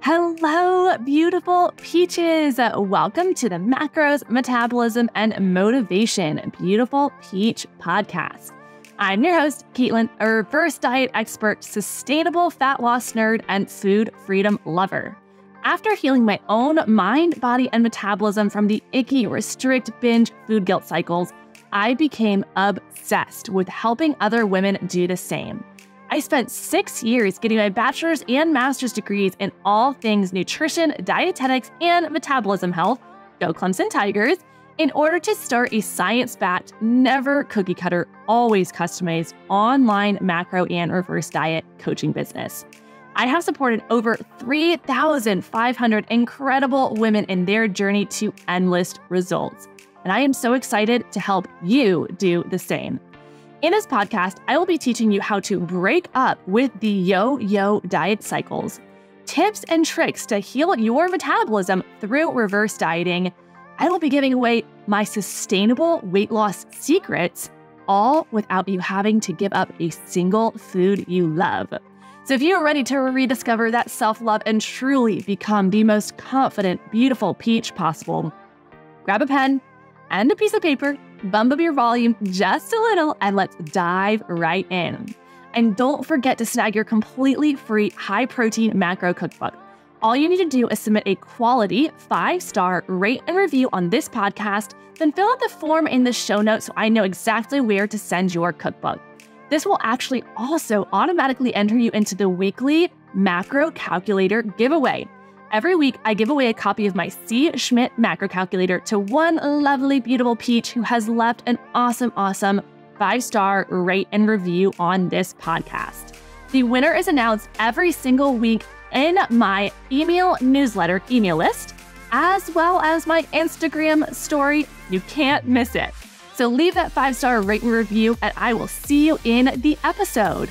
Hello, beautiful peaches. Welcome to the Macros, Metabolism, and Motivation Beautiful Peach podcast. I'm your host, Caitlen, a reverse diet expert, sustainable fat loss nerd, and food freedom lover. After healing my own mind, body, and metabolism from the icky, restrict, binge, food guilt cycles, I became obsessed with helping other women do the same. I spent 6 years getting my bachelor's and master's degrees in all things nutrition, dietetics, and metabolism health, go Clemson Tigers, in order to start a science-backed, never cookie-cutter, always customized online macro and reverse diet coaching business. I have supported over 3,500 incredible women in their journey to endless results, and I am so excited to help you do the same. In this podcast, I will be teaching you how to break up with the yo-yo diet cycles, tips and tricks to heal your metabolism through reverse dieting. I will be giving away my sustainable weight loss secrets, all without you having to give up a single food you love. So if you're ready to rediscover that self-love and truly become the most confident, beautiful peach possible, grab a pen and a piece of paper, bump up your volume just a little, and let's dive right in. And don't forget to snag your completely free high-protein macro cookbook. All you need to do is submit a quality 5-star rate and review on this podcast, then fill out the form in the show notes so I know exactly where to send your cookbook. This will actually also automatically enter you into the weekly macro calculator giveaway. Every week, I give away a copy of my C. Schmidt macro calculator to one lovely, beautiful peach who has left an awesome 5-star rate and review on this podcast. The winner is announced every single week in my email newsletter email list, as well as my Instagram story. You can't miss it. So leave that 5-star rate and review, and I will see you in the episode.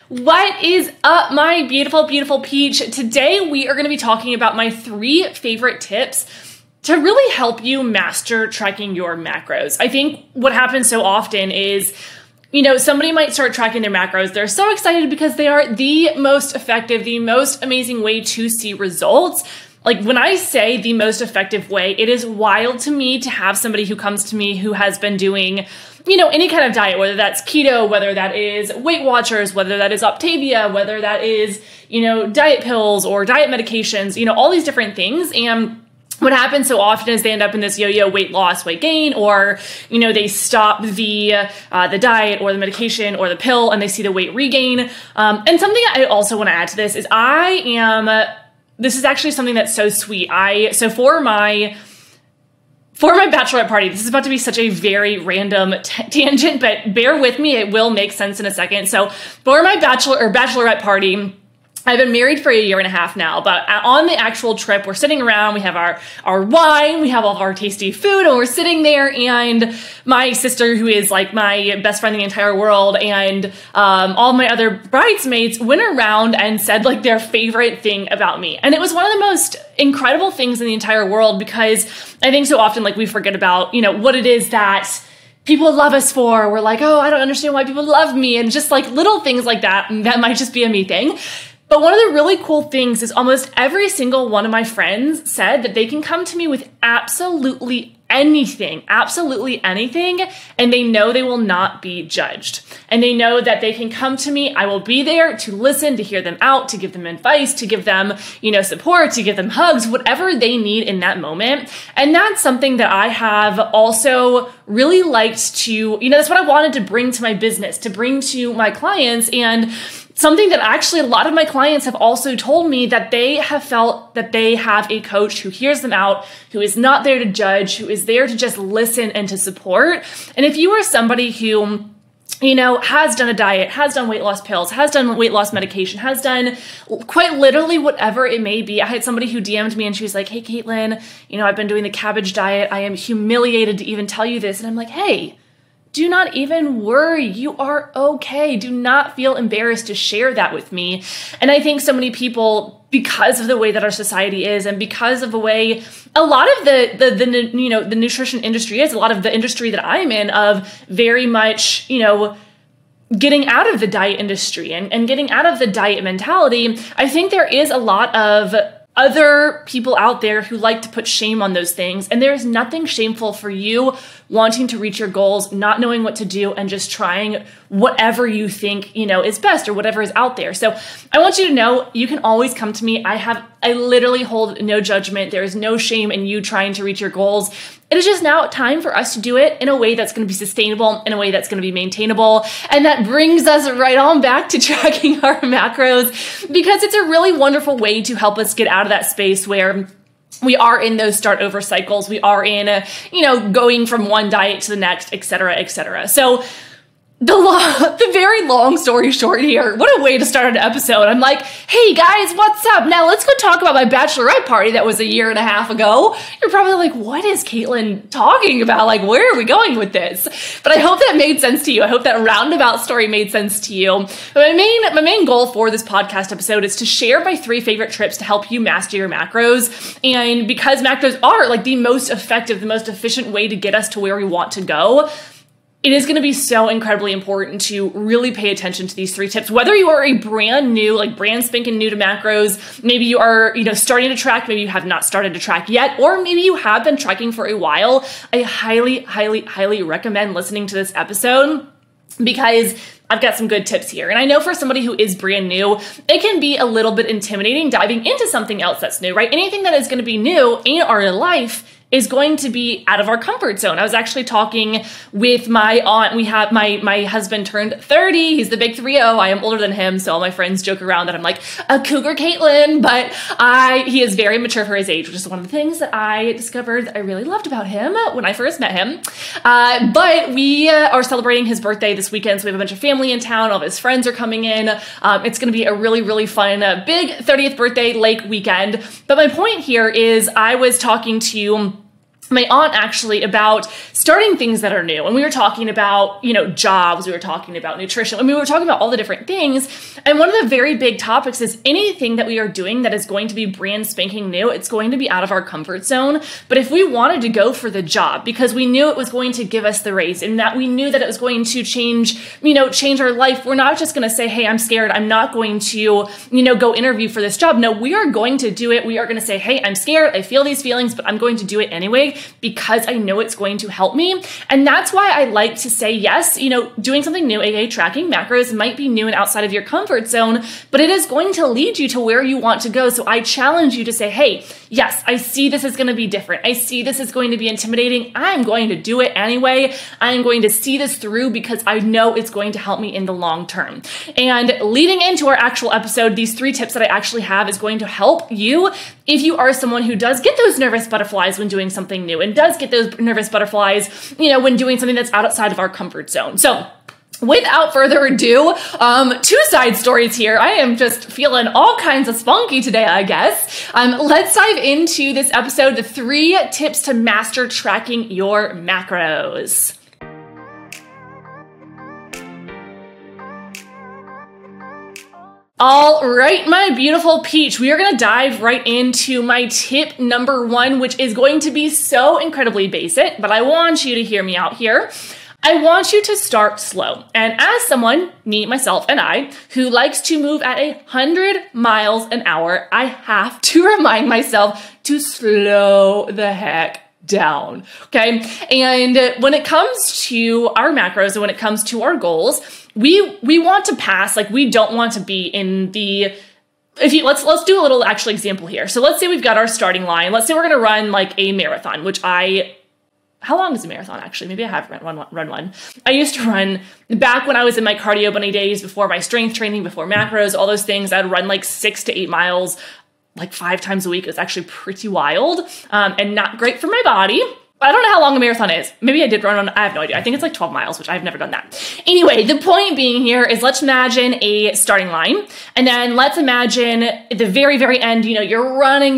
What is up, my beautiful, beautiful peach? Today, we are going to be talking about my 3 favorite tips to really help you master tracking your macros. I think what happens so often is, somebody might start tracking their macros. They're so excited because they are the most effective, the most amazing way to see results. Like when I say the most effective way, it is wild to me to have somebody who comes to me who has been doing, any kind of diet, whether that's keto, whether that is Weight Watchers, whether that is Optavia, whether that is, diet pills or diet medications, all these different things. And what happens so often is they end up in this yo-yo weight loss, weight gain, or, they stop the diet or the medication or the pill and they see the weight regain. And something I also want to add to this is this is actually something that's so sweet. So for my bachelorette party, this is about to be such a very random tangent, but bear with me. It will make sense in a second. So for my bachelorette party, I've been married for 1.5 years now, but on the actual trip, we're sitting around, we have our wine, we have all of our tasty food, and we're sitting there, and my sister, who is like my best friend in the entire world, and all of my other bridesmaids went around and said like their favorite thing about me. And it was one of the most incredible things in the entire world, because I think so often like we forget about, what it is that people love us for. We're like, oh, I don't understand why people love me, and just like little things like that might just be a me thing. But one of the really cool things is almost every single one of my friends said that they can come to me with absolutely anything, and they know they will not be judged. And they know that they can come to me, I will be there to listen, to hear them out, to give them advice, to give them, support, to give them hugs, whatever they need in that moment. And that's something that I have also really liked to, that's what I wanted to bring to my business, to bring to my clients, and something that actually a lot of my clients have also told me, that they have felt that they have a coach who hears them out, who is not there to judge, who is there to just listen and to support. And if you are somebody who, has done a diet, has done weight loss pills, has done weight loss medication, has done quite literally whatever it may be. I had somebody who DM'd me and she was like, hey, Caitlen, I've been doing the cabbage diet. I am humiliated to even tell you this. And I'm like, hey, do not even worry. You are okay. Do not feel embarrassed to share that with me. And I think so many people, because of the way that our society is, and because of the way a lot of the nutrition industry is, a lot of the industry that I'm in, of very much, getting out of the diet industry and getting out of the diet mentality, I think there is a lot of other people out there who like to put shame on those things. And there's nothing shameful for you wanting to reach your goals, not knowing what to do, and just trying whatever you think, is best or whatever is out there. So I want you to know you can always come to me. I literally hold no judgment. There is no shame in you trying to reach your goals. It is just now time for us to do it in a way that's going to be sustainable, in a way that's going to be maintainable. And that brings us right on back to tracking our macros, because it's a really wonderful way to help us get out of that space where we are in those start over cycles. We are in, going from one diet to the next, et cetera, et cetera. So the very long story short here, what a way to start an episode. I'm like, hey guys, what's up? Now let's go talk about my bachelorette party that was a year and a half ago. You're probably like, what is Caitlen talking about? Like, where are we going with this? But I hope that made sense to you. I hope that roundabout story made sense to you. But my main goal for this podcast episode is to share my 3 favorite tips to help you master your macros. And because macros are like the most effective, the most efficient way to get us to where we want to go, it is going to be so incredibly important to really pay attention to these 3 tips. Whether you are a brand spanking new to macros, maybe you are, starting to track, maybe you have not started to track yet, or maybe you have been tracking for a while, I highly, highly, highly recommend listening to this episode, because I've got some good tips here. And I know for somebody who is brand new, it can be a little bit intimidating diving into something else that's new, right? Anything that is going to be new in our life is going to be out of our comfort zone. I was actually talking with my aunt. We have my husband turned 30. He's the big 3-0. I am older than him, so all my friends joke around that I'm like a cougar Caitlen, but he is very mature for his age, which is one of the things that I discovered that I really loved about him when I first met him. But we are celebrating his birthday this weekend, so we have a bunch of family in town. All of his friends are coming in. It's going to be a really, really fun, big 30th birthday lake weekend. But my point here is I was talking to my aunt actually about starting things that are new. And we were talking about, jobs, we were talking about nutrition, we were talking about all the different things. And one of the very big topics is anything that we are doing that is going to be brand spanking new, it's going to be out of our comfort zone. But if we wanted to go for the job because we knew it was going to give us the raise and that we knew that it was going to change our life, we're not just going to say, hey, I'm scared, I'm not going to, go interview for this job. No, we are going to do it. We are going to say, hey, I'm scared, I feel these feelings, but I'm going to do it anyway, because I know it's going to help me. And that's why I like to say, yes, doing something new, aka tracking macros, might be new and outside of your comfort zone, but it is going to lead you to where you want to go. So I challenge you to say, hey, yes, I see this is going to be different. I see this is going to be intimidating. I'm going to do it anyway. I'm going to see this through because I know it's going to help me in the long term. And leading into our actual episode, these 3 tips that I actually have is going to help you if you are someone who does get those nervous butterflies when doing something new and does get those nervous butterflies, when doing something that's outside of our comfort zone. So without further ado, 2 side stories here. I am just feeling all kinds of spunky today, I guess. Let's dive into this episode, the 3 tips to master tracking your macros. All right, my beautiful peach, we are going to dive right into my tip number 1, which is going to be so incredibly basic, but I want you to hear me out here. I want you to start slow. And as someone, me, myself, and I, who likes to move at 100 miles an hour, I have to remind myself to slow the heck down, okay? And when it comes to our macros and when it comes to our goals, we want to pass, like we don't want to be in the, let's do a little actual example here. So let's say we've got our starting line. Let's say we're going to run like a marathon, which how long is a marathon actually? Maybe I have run one. I used to run back when I was in my cardio bunny days, before my strength training, before macros, all those things. I'd run like 6 to 8 miles, like 5 times a week. It was actually pretty wild and not great for my body. I don't know how long a marathon is. Maybe I did run one. I have no idea. I think it's like 12 miles, which I've never done that. Anyway, the point being here is let's imagine a starting line. And then let's imagine at the very, very end, you're running,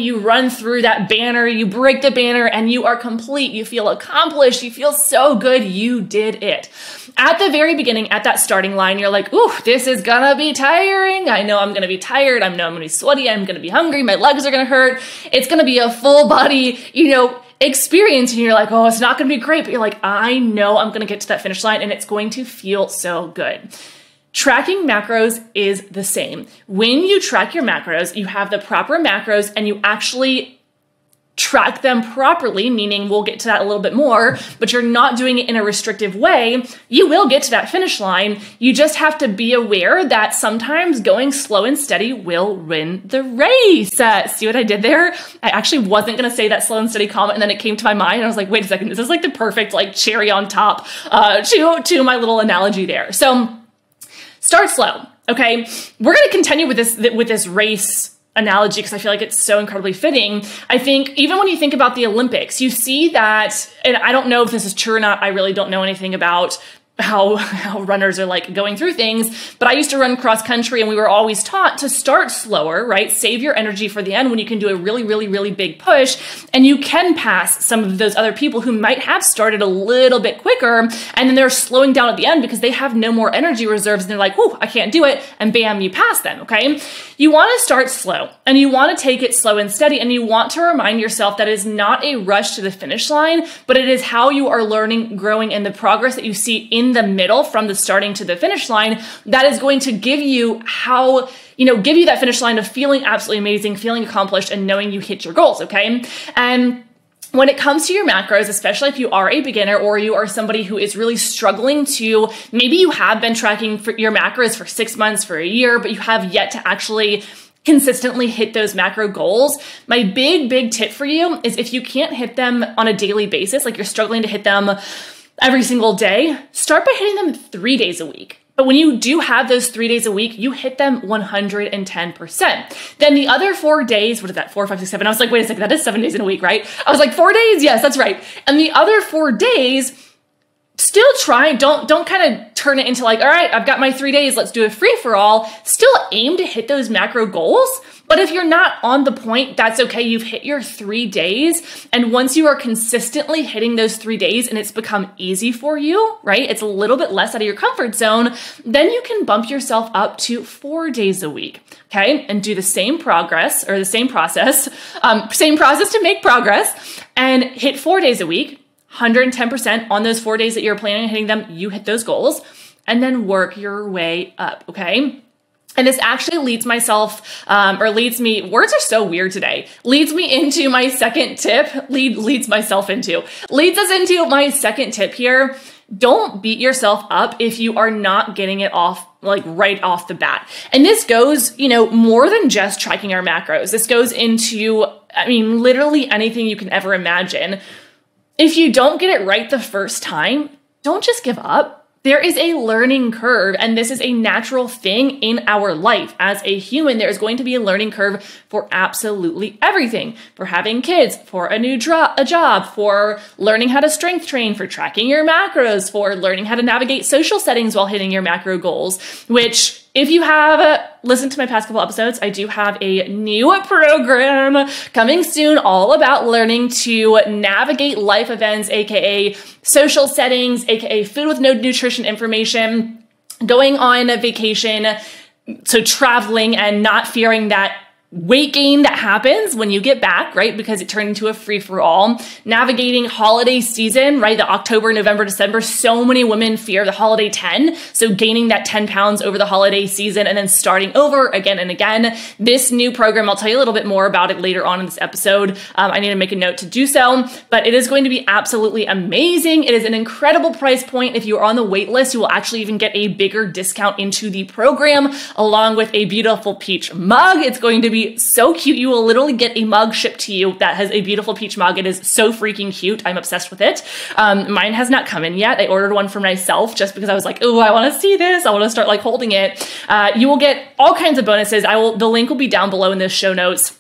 you run through that banner, you break the banner and you are complete. You feel accomplished. You feel so good. You did it. at the very beginning, at that starting line, you're like, ooh, this is gonna be tiring. I know I'm gonna be tired. I know I'm gonna be sweaty. I'm gonna be hungry. My legs are gonna hurt. It's gonna be a full body, experience. And you're like, oh, it's not gonna be great. But you're like, I know I'm gonna get to that finish line and it's going to feel so good. Tracking macros is the same. When you track your macros, you have the proper macros and you actually track them properly, meaning we'll get to that a little bit more, but you're not doing it in a restrictive way. You will get to that finish line. You just have to be aware that sometimes going slow and steady will win the race. See what I did there? I actually wasn't going to say that slow and steady comment, and then it came to my mind, and I was like, wait a second, this is like the perfect cherry on top to my little analogy there. So start slow, okay? We're going to continue with this race analogy because I feel like it's so incredibly fitting. I think even when you think about the Olympics, you see that, and I don't know if this is true or not, I really don't know anything about how runners are going through things, but I used to run cross country and we were always taught to start slower, right? Save your energy for the end when you can do a really, really, really big push, and you can pass some of those other people who might have started a little bit quicker, and then they're slowing down at the end because they have no more energy reserves and they're like, whoo, I can't do it, and bam, you pass them, okay? You want to start slow and you want to take it slow and steady, and you want to remind yourself that it's not a rush to the finish line, but it is how you are learning, growing, and the progress that you see in the middle from the starting to the finish line that is going to give you give you that finish line of feeling absolutely amazing, feeling accomplished, and knowing you hit your goals, okay? And when it comes to your macros, especially if you are a beginner or you are somebody who is really struggling to, maybe you have been tracking your macros for 6 months, for a year, but you have yet to actually consistently hit those macro goals, my big tip for you is if you can't hit them on a daily basis, like you're struggling to hit them every single day, start by hitting them 3 days a week. But when you do have those 3 days a week, you hit them 110%. Then the other 4 days, what is that, 4, 5, 6, 7? I was like, wait a second, that is 7 days in a week, right? I was like, 4 days? Yes, that's right. And the other 4 days, still try, don't kind of turn it into all right, I've got my 3 days, let's do a free-for-all. Still aim to hit those macro goals. But if you're not on the point, that's okay. You've hit your 3 days. And once you are consistently hitting those 3 days and it's become easy for you, right? It's a little bit less out of your comfort zone. Then you can bump yourself up to 4 days a week, okay? And do the same progress or the same process to make progress and hit 4 days a week, 110% on those 4 days that you're planning on hitting them, you hit those goals, and then work your way up, okay? And this actually leads me, words are so weird today, leads me into my second tip, leads us into my second tip here. Don't beat yourself up if you are not getting it off, right off the bat. And this goes, more than just tracking our macros. This goes into, literally anything you can ever imagine. If you don't get it right the first time, don't just give up. There is a learning curve, and this is a natural thing in our life. As a human, there is going to be a learning curve for absolutely everything. For having kids, for a new job, for learning how to strength train, for tracking your macros, for learning how to navigate social settings while hitting your macro goals, which, if you have listened to my past couple episodes, I do have a new program coming soon all about learning to navigate life events, aka social settings, aka food with no nutrition information, going on a vacation, so traveling and not fearing that weight gain that happens when you get back, right? Because it turned into a free-for-all. Navigating holiday season, right? The October, November, December, so many women fear the holiday 10. So gaining that 10 pounds over the holiday season and then starting over again and again. This new program, I'll tell you a little bit more about it later on in this episode. I need to make a note to do so, but it is going to be absolutely amazing. It is an incredible price point. If you are on the wait list, you will actually even get a bigger discount into the program along with a beautiful peach mug. It's going to be so cute. You will literally get a mug shipped to you that has a beautiful peach mug. It is so freaking cute. I'm obsessed with it. Mine has not come in yet. I ordered one for myself just because I was like, oh, I want to see this. I want to start holding it. You will get all kinds of bonuses. The link will be down below in the show notes.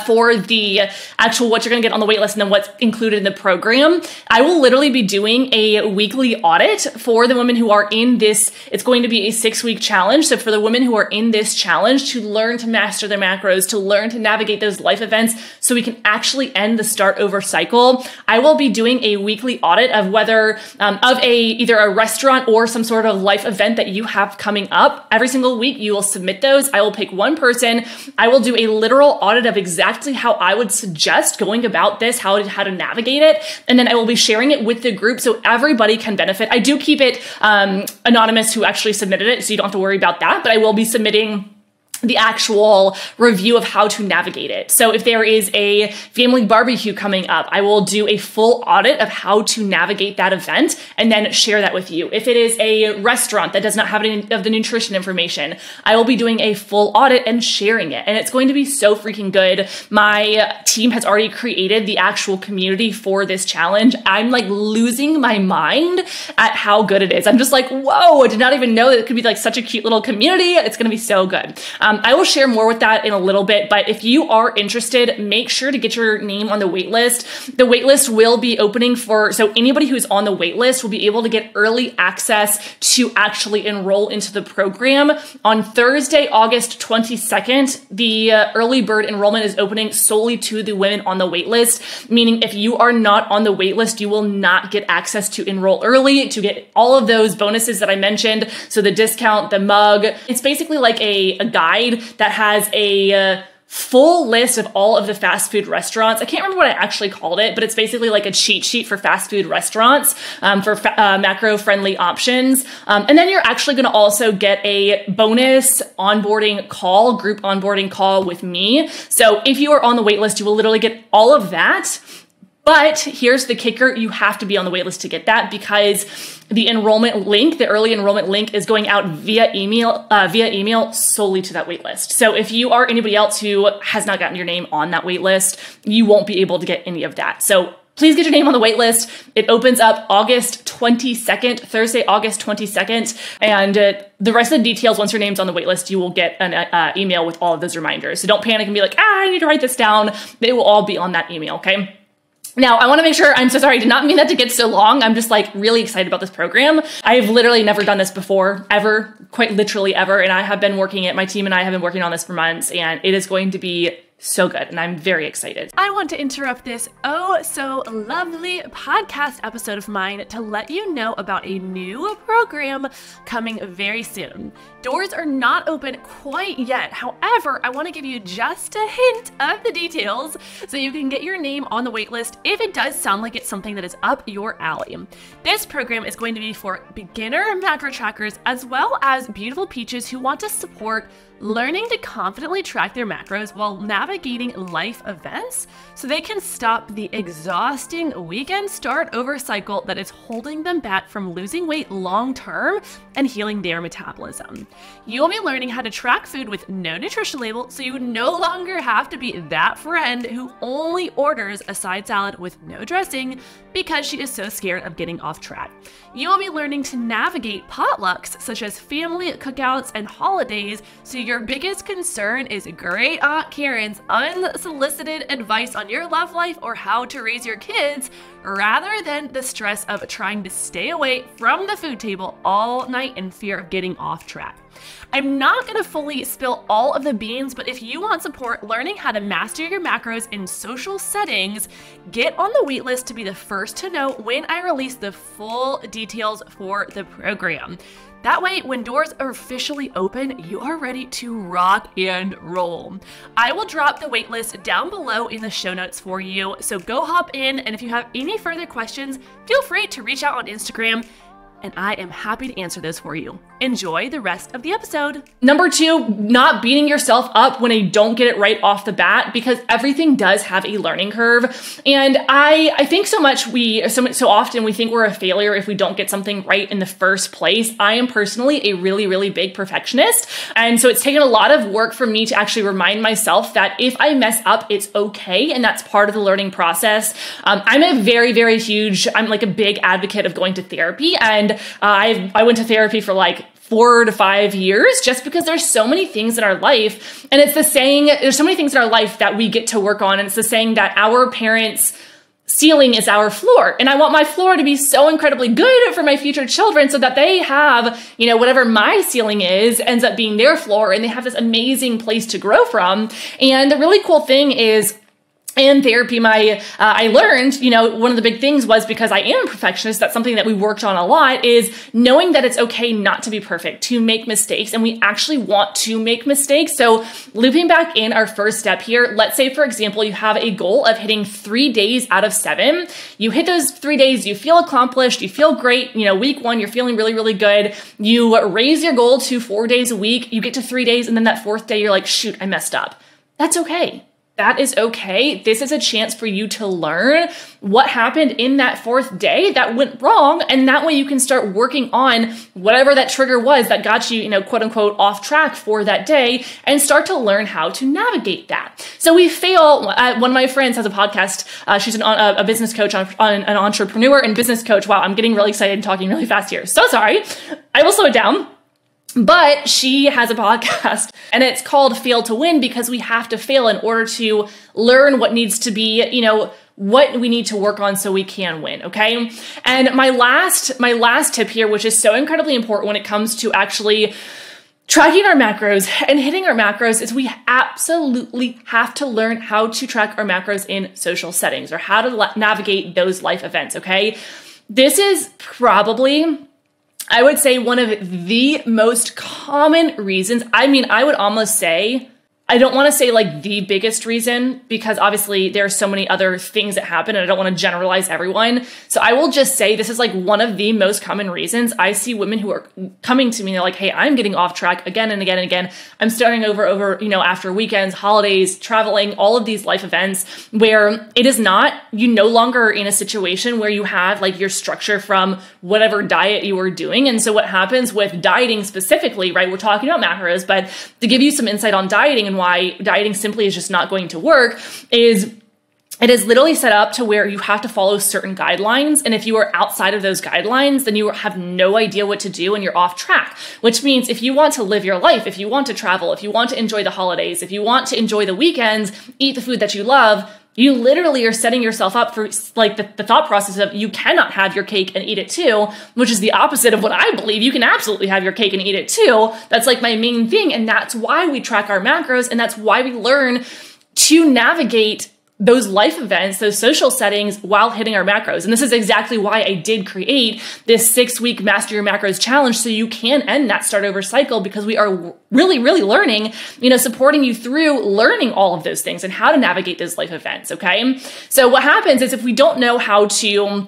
for the actual what you're going to get on the wait list and then what's included in the program. I will literally be doing a weekly audit for the women who are in this. It's going to be a 6-week challenge. So for the women who are in this challenge to learn to master their macros, to learn to navigate those life events so we can actually end the start over cycle, I will be doing a weekly audit of whether either a restaurant or some sort of life event that you have coming up. Every single week you will submit those. I will pick one person. I will do a literal audit of exactly how I would suggest going about this, how to navigate it. And then I will be sharing it with the group so everybody can benefit. I do keep it anonymous who actually submitted it, so you don't have to worry about that, but I will be submitting the actual review of how to navigate it. So if there is a family barbecue coming up, I will do a full audit of how to navigate that event and then share that with you. If it is a restaurant that does not have any of the nutrition information, I will be doing a full audit and sharing it. And it's going to be so freaking good. My team has already created the actual community for this challenge. I'm like losing my mind at how good it is. I'm just like, whoa, I did not even know that it could be like such a cute little community. It's going to be so good. I will share more with that in a little bit, but if you are interested, make sure to get your name on the wait list. The wait list will be opening so anybody who's on the wait list will be able to get early access to actually enroll into the program. On Thursday, August 22nd, the early bird enrollment is opening solely to the women on the wait list, meaning if you are not on the wait list, you will not get access to enroll early, to get all of those bonuses that I mentioned. So the discount, the mug, it's basically like a guide that has a full list of all of the fast food restaurants. I can't remember what I actually called it, but it's basically like a cheat sheet for fast food restaurants, for macro-friendly options. And then you're actually going to also get a bonus onboarding call, group onboarding call with me. So if you are on the wait list, you will literally get all of that. But here's the kicker. You have to be on the waitlist to get that because the enrollment link, the early enrollment link is going out via email solely to that waitlist. So if you are anybody else who has not gotten your name on that waitlist, you won't be able to get any of that. So please get your name on the waitlist. It opens up August 22nd, Thursday, August 22nd. And the rest of the details, once your name's on the waitlist, you will get an email with all of those reminders. So don't panic and be like, I need to write this down. They will all be on that email, okay? Now, I want to make sure, I'm so sorry, I did not mean that to get so long. I'm just like really excited about this program. I've literally never done this before, ever, quite literally ever. And I have been my team and I have been working on this for months, and it is going to be so good, and I'm very excited. I want to interrupt this oh so lovely podcast episode of mine to let you know about a new program coming very soon. Doors are not open quite yet. However, I want to give you just a hint of the details so you can get your name on the waitlist if it does sound like it's something that is up your alley. This program is going to be for beginner macro trackers as well as beautiful peaches who want to support learning to confidently track their macros while navigating life events so they can stop the exhausting weekend start over cycle that is holding them back from losing weight long term and healing their metabolism. You will be learning how to track food with no nutrition label so you no longer have to be that friend who only orders a side salad with no dressing because she is so scared of getting off track. You will be learning to navigate potlucks such as family cookouts and holidays so your biggest concern is great Aunt Karen's unsolicited advice on your love life or how to raise your kids rather than the stress of trying to stay away from the food table all night in fear of getting off track. I'm not going to fully spill all of the beans, but if you want support learning how to master your macros in social settings, get on the waitlist to be the first to know when I release the full details for the program. That way, when doors are officially open, you are ready to rock and roll. I will drop the waitlist down below in the show notes for you, so go hop in, and if you have any further questions, feel free to reach out on Instagram, and I am happy to answer those for you. Enjoy the rest of the episode. Number 2, not beating yourself up when you don't get it right off the bat, because everything does have a learning curve. And I think so often we think we're a failure if we don't get something right in the first place. I am personally a really, really big perfectionist. And so it's taken a lot of work for me to actually remind myself that if I mess up, it's okay. And that's part of the learning process. I'm like a big advocate of going to therapy. And I went to therapy for like 4 to 5 years, just because there's so many things in our life. And it's the saying, there's so many things in our life that we get to work on. And it's the saying that our parents' ceiling is our floor. And I want my floor to be so incredibly good for my future children so that they have, whatever my ceiling is, ends up being their floor, and they have this amazing place to grow from. And the really cool thing is, in therapy, I learned, one of the big things was, because I am a perfectionist, that's something that we worked on a lot, is knowing that it's okay not to be perfect, to make mistakes, and we actually want to make mistakes. So looping back in our first step here, let's say, for example, you have a goal of hitting 3 days out of 7. You hit those 3 days, you feel accomplished, you feel great. Week 1, you're feeling really, really good. You raise your goal to 4 days a week, you get to 3 days, and then that 4th day, you're like, shoot, I messed up. That's okay. That is okay. This is a chance for you to learn what happened in that 4th day that went wrong. And that way you can start working on whatever that trigger was that got you, quote unquote, off track for that day, and start to learn how to navigate that. So we fail. One of my friends has a podcast. She's a business coach, an entrepreneur and business coach. Wow, I'm getting really excited and talking really fast here. So sorry. I will slow it down. But she has a podcast, and it's called Fail to Win, because we have to fail in order to learn what needs to be, what we need to work on so we can win. Okay. And my last tip here, which is so incredibly important when it comes to actually tracking our macros and hitting our macros, is we absolutely have to learn how to track our macros in social settings, or how to navigate those life events. Okay. This is probably, I would say, one of the most common reasons. I would almost say, I don't want to say like the biggest reason, because obviously there are so many other things that happen and I don't want to generalize everyone. So I will just say this is like one of the most common reasons. I see women who are coming to me, they're like, hey, I'm getting off track again and again and again. I'm starting over, after weekends, holidays, traveling, all of these life events where it is not, you no longer in a situation where you have like your structure from whatever diet you were doing. And so what happens with dieting specifically, right? We're talking about macros, but to give you some insight on dieting and why dieting simply is just not going to work, is it is literally set up to where you have to follow certain guidelines. And if you are outside of those guidelines, then you have no idea what to do and you're off track, which means if you want to live your life, if you want to travel, if you want to enjoy the holidays, if you want to enjoy the weekends, eat the food that you love, you literally are setting yourself up for like the thought process of you cannot have your cake and eat it too, which is the opposite of what I believe. You can absolutely have your cake and eat it too. That's like my main thing. And that's why we track our macros. And that's why we learn to navigate those life events, those social settings while hitting our macros. And this is exactly why I did create this 6-week Master Your Macros challenge, so you can end that start over cycle, because we are really, really learning, supporting you through learning all of those things and how to navigate those life events. Okay. So what happens is if we don't know how to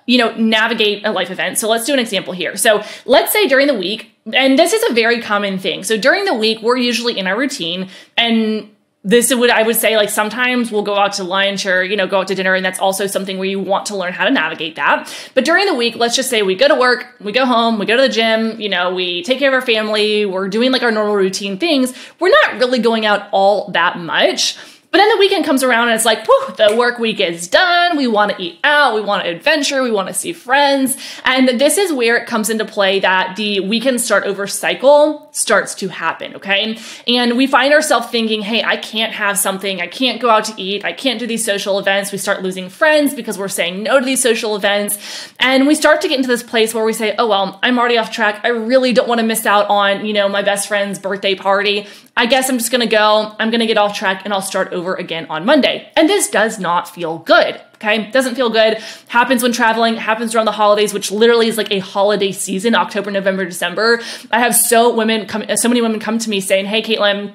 navigate a life event. So let's do an example here. So let's say during the week, and this is a very common thing. So during the week, we're usually in our routine, and this is what I would say, like sometimes we'll go out to lunch or, go out to dinner. And that's also something where you want to learn how to navigate that. But during the week, let's just say we go to work, we go home, we go to the gym, we take care of our family, we're doing like our normal routine things. We're not really going out all that much. But then the weekend comes around and it's like, whew, the work week is done. We want to eat out. We want to adventure. We want to see friends. And this is where it comes into play that the weekend start over cycle starts to happen. Okay. And we find ourselves thinking, hey, I can't have something. I can't go out to eat. I can't do these social events. We start losing friends because we're saying no to these social events. And we start to get into this place where we say, oh, well, I'm already off track. I really don't want to miss out on, my best friend's birthday party. I guess I'm just going to go, I'm going to get off track and I'll start over again on Monday. And this does not feel good. Okay. Doesn't feel good. Happens when traveling, happens around the holidays, which literally is like a holiday season, October, November, December. I have so many women come to me saying, hey, Caitlen,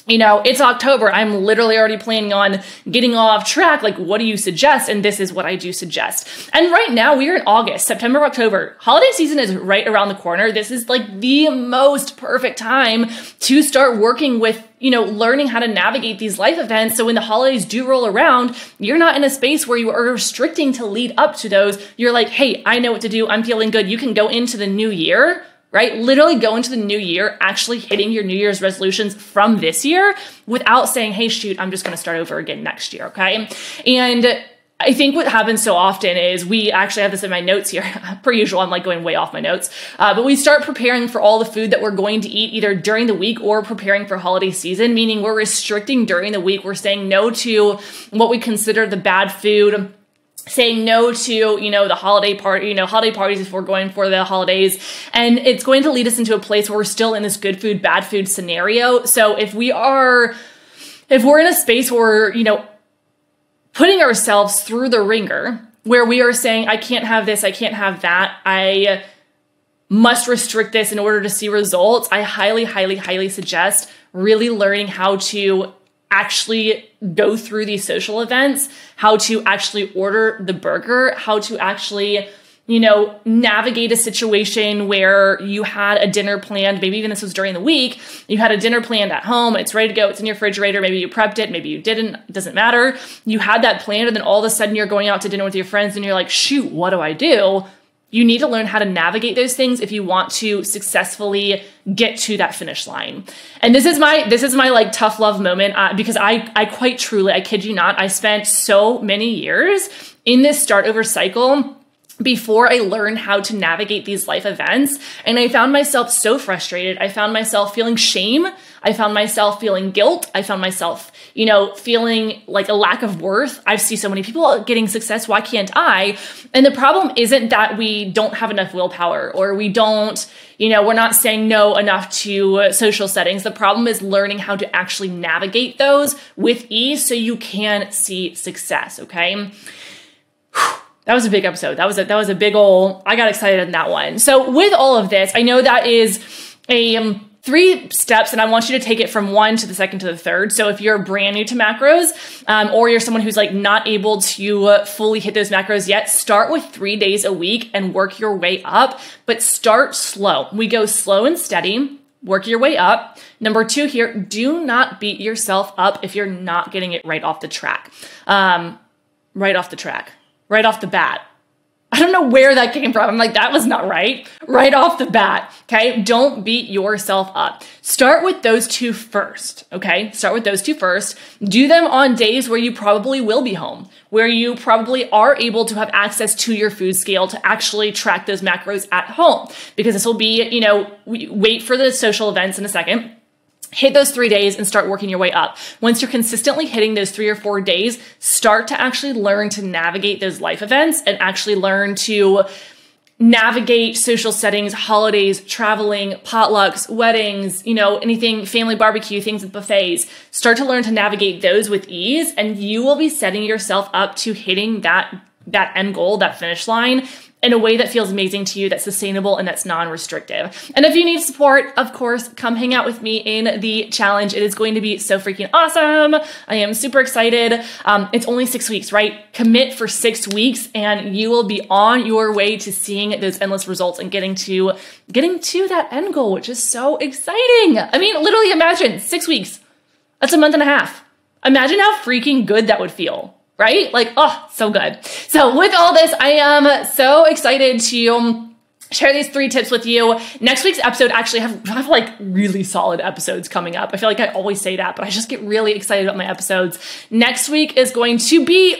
it's October. I'm literally already planning on getting off track. Like, what do you suggest? And this is what I do suggest. And right now we are in August, September, October. Holiday season is right around the corner. This is like the most perfect time to start working with, learning how to navigate these life events. So when the holidays do roll around, you're not in a space where you are restricting to lead up to those. You're like, hey, I know what to do. I'm feeling good. You can go into the new year, right? Literally go into the new year, actually hitting your New Year's resolutions from this year without saying, hey, shoot, I'm just going to start over again next year. Okay. And I think what happens so often is we actually have this in my notes here. Per usual, I'm like going way off my notes. But we start preparing for all the food that we're going to eat either during the week or preparing for holiday season, meaning we're restricting during the week. We're saying no to what we consider the bad food, saying no to, the holiday parties if we're going for the holidays. And it's going to lead us into a place where we're still in this good food, bad food scenario. So if we're in a space where, putting ourselves through the ringer, where we are saying, I can't have this, I can't have that, I must restrict this in order to see results, I highly, highly, highly suggest really learning how to actually go through these social events, how to actually order the burger, how to actually, navigate a situation where you had a dinner planned, maybe even this was during the week, you had a dinner planned at home, it's ready to go, it's in your refrigerator, maybe you prepped it, maybe you didn't, it doesn't matter. You had that planned and then all of a sudden you're going out to dinner with your friends and you're like, shoot, what do I do? You need to learn how to navigate those things if you want to successfully get to that finish line. And this is my like tough love moment because I quite truly, I kid you not, I spent so many years in this start over cycle before I learned how to navigate these life events. And I found myself so frustrated. I found myself feeling shame. I found myself feeling guilt. I found myself, feeling like a lack of worth. I see so many people getting success. Why can't I? And the problem isn't that we don't have enough willpower or we don't, we're not saying no enough to social settings. The problem is learning how to actually navigate those with ease so you can see success. Okay. That was a big episode. That was a big I got excited in that one. So with all of this, I know that is a 3 steps and I want you to take it from 1 to the 2nd to the 3rd. So if you're brand new to macros, or you're someone who's like not able to fully hit those macros yet, start with 3 days a week and work your way up, but start slow. We go slow and steady, work your way up. Number 2 here, do not beat yourself up if you're not getting it right off the track. Right off the bat. I don't know where that came from. I'm like, that was not right. Right off the bat, okay? Don't beat yourself up. Start with those 2 first, okay? Start with those 2 first. Do them on days where you probably will be home, where you probably are able to have access to your food scale to actually track those macros at home. Because this will be, wait for the social events in a second. Hit those 3 days and start working your way up. Once you're consistently hitting those 3 or 4 days, start to actually learn to navigate those life events and actually learn to navigate social settings, holidays, traveling, potlucks, weddings, anything, family barbecue, things with buffets. Start to learn to navigate those with ease and you will be setting yourself up to hitting that end goal, that finish line, in a way that feels amazing to you, that's sustainable, and that's non-restrictive. And if you need support, of course, come hang out with me in the challenge. It is going to be so freaking awesome. I am super excited. It's only 6 weeks, right? Commit for 6 weeks and you will be on your way to seeing those endless results and getting to that end goal, which is so exciting. I mean, literally imagine 6 weeks. That's a month and a half. Imagine how freaking good that would feel. Right? Like, oh, so good. So with all this, I am so excited to share these 3 tips with you. Next week's episode actually have like really solid episodes coming up. I feel like I always say that, but I just get really excited about my episodes. Next week is going to be,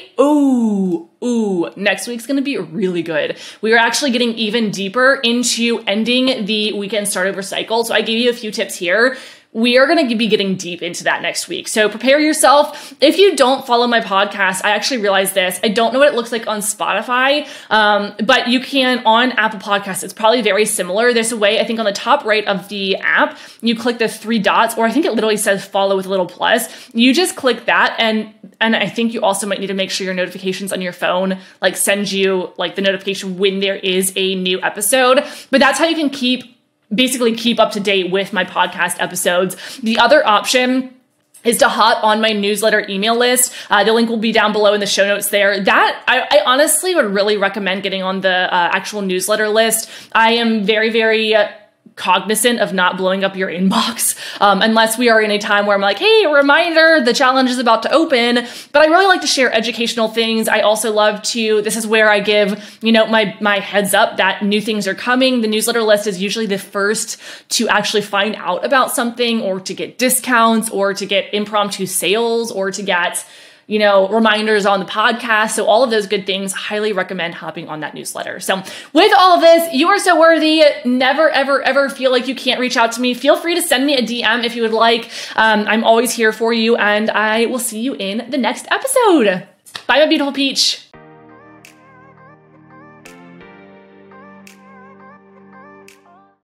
next week's going to be really good. We are actually getting even deeper into ending the weekend start over cycle. So I gave you a few tips here. We are going to be getting deep into that next week. So prepare yourself. If you don't follow my podcast, I actually realized this. I don't know what it looks like on Spotify, but you can on Apple Podcasts. It's probably very similar. There's a way, I think on the top right of the app, you click the 3 dots, or I think it literally says follow with a little plus. You just click that. And I think you also might need to make sure your notifications on your phone like send you like the notification when there is a new episode. But that's how you can basically keep up to date with my podcast episodes. The other option is to hop on my newsletter email list. The link will be down below in the show notes there. That I honestly would really recommend getting on the actual newsletter list. I am very, very cognizant of not blowing up your inbox unless we are in a time where I'm like, hey, a reminder, the challenge is about to open. But I really like to share educational things. I also love to, this is where I give, my heads up that new things are coming. The newsletter list is usually the first to actually find out about something or to get discounts or to get impromptu sales or to get reminders on the podcast. So all of those good things, highly recommend hopping on that newsletter. So with all of this, you are so worthy. Never, ever, ever feel like you can't reach out to me. Feel free to send me a DM if you would like. I'm always here for you, and I will see you in the next episode. Bye, my beautiful peach.